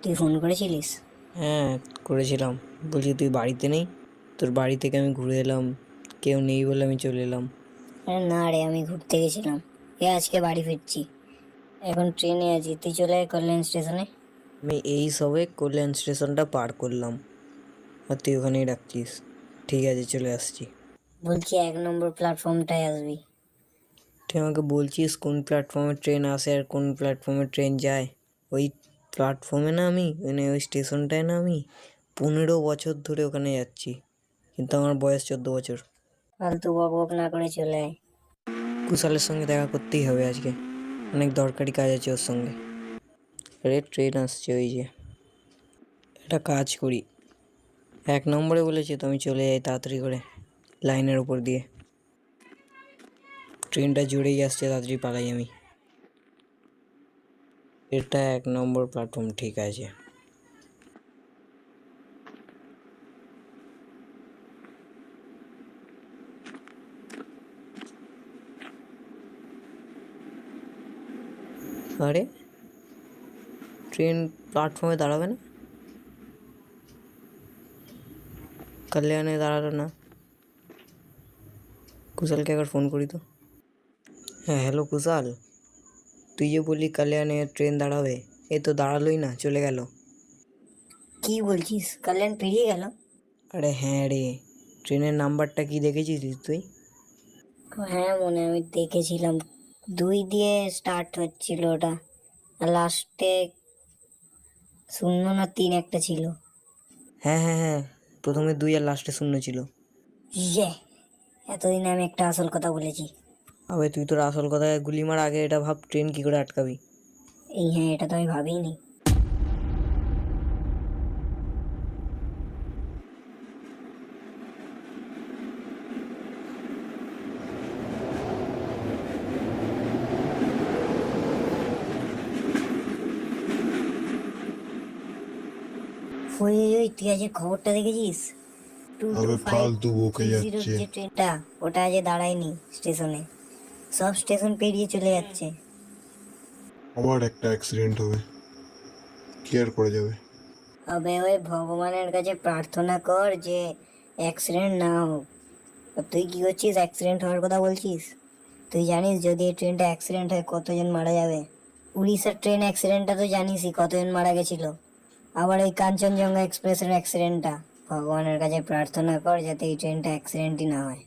তুই ফোন করেছিলিস? হ্যাঁ, করেছিলাম। বলছি তুই বাড়িতে নেই? তোর বাড়ি থেকে আমি ঘুরে এলাম, কেউ নেই বলে আমি চলে এলাম। আরে না রে, আমি ঘুরতে গেছিলাম। আজকে বাড়ি ফিরছি। এখন ট্রেনে আছি, তুই চলে আয় কল্যাণ স্টেশনে। আমি এই সবে কল্যাণ স্টেশনটা পার করলাম, আর তুই ওখানেই ডাকছিস। ঠিক আছে, চলে আসছি। বলছি 1 নম্বর প্ল্যাটফর্মটায় আসবি। তুই আমাকে বলছিস কোন প্ল্যাটফর্মে ট্রেন আসে আর কোন প্ল্যাটফর্মে ট্রেন যায়? ওই প্ল্যাটফর্মে না আমি, মানে ওই স্টেশনটায় না আমি 15 বছর ধরে ওখানে যাচ্ছি, কিন্তু আমার বয়স 14 বছর। ফালতু বক বক না করে চলে আয়। কুশালের সঙ্গে দেখা করতেই হবে আজকে, অনেক দরকারি কাজ আছে ওর সঙ্গে। আরে ট্রেন আসছে ওই যে। একটা কাজ করি, 1 নম্বরে বলেছে তো আমি চলে যাই তাড়াতাড়ি করে লাইনের ওপর দিয়ে। ট্রেনটা জুড়েই আসছে, তাড়াতাড়ি পালাই আমি। এটা 1 নম্বর প্ল্যাটফর্ম, ঠিক আছে। আরে ট্রেন প্ল্যাটফর্মে দাঁড়াবে না, কল্যাণে দাঁড়ালো না। কুশালকে একবার ফোন করি তো। হ্যাঁ, হ্যালো কুশাল, তুই যে বললি কল্যাণে ট্রেন দাঁড়াবে, এ তো দাঁড়ালোই না, চলে গেল। কি বলছিস, কল্যাণ পেরিয়ে গেল? আরে হ্যাঁ রে, ট্রেনের নাম্বারটা কি দেখেছিস তুই? হ্যাঁ মনে, আমি দেখেছিলাম। 2 দিয়ে স্টার্ট হচ্ছিল ওটা, আর লাস্টে 0 না 3 একটা ছিল। হ্যাঁ হ্যাঁ হ্যাঁ, প্রথমে 2 আর লাস্টে 0 ছিল। ইয়ে, এতদিন আমি একটা আসল কথা বলেছি। আবে তুই তোর আসল কথায় গুলি মার, আগে এটা ভাব ট্রেন কি করে আটকাবি। হ্যাঁ, এটা তো আমি ভাবিনি। ওই ওই ওই, তুই আজকে খবরটা দেখেছিস? টু টু আবে ফাইভ ফালতু বকে থ্রি জিরোর যাচ্ছে। যে ট্রেনটা, ওটা আজ দাঁড়ায়নি স্টেশনে, সব স্টেশন পেরিয়ে চলে যাচ্ছে। আবার একটা অ্যাক্সিডেন্ট হবে, কি আর করে যাবে। তবে ওই ভগবানের কাছে প্রার্থনা কর যে অ্যাক্সিডেন্ট না হোক। আর তুই কি করছিস, অ্যাক্সিডেন্ট হওয়ার কথা বলছিস? তুই জানিস যদি এই ট্রেনটা অ্যাক্সিডেন্ট হয় কতজন মারা যাবে? উড়িষ্যার ট্রেন অ্যাক্সিডেন্টটা তো জানিসই, কতজন মারা গেছিল। আবার এই কাঞ্চনজঙ্ঘা এক্সপ্রেসের অ্যাক্সিডেন্টটা, ভগবানের কাছে প্রার্থনা কর যাতে এই ট্রেনটা অ্যাক্সিডেন্টই না হয়।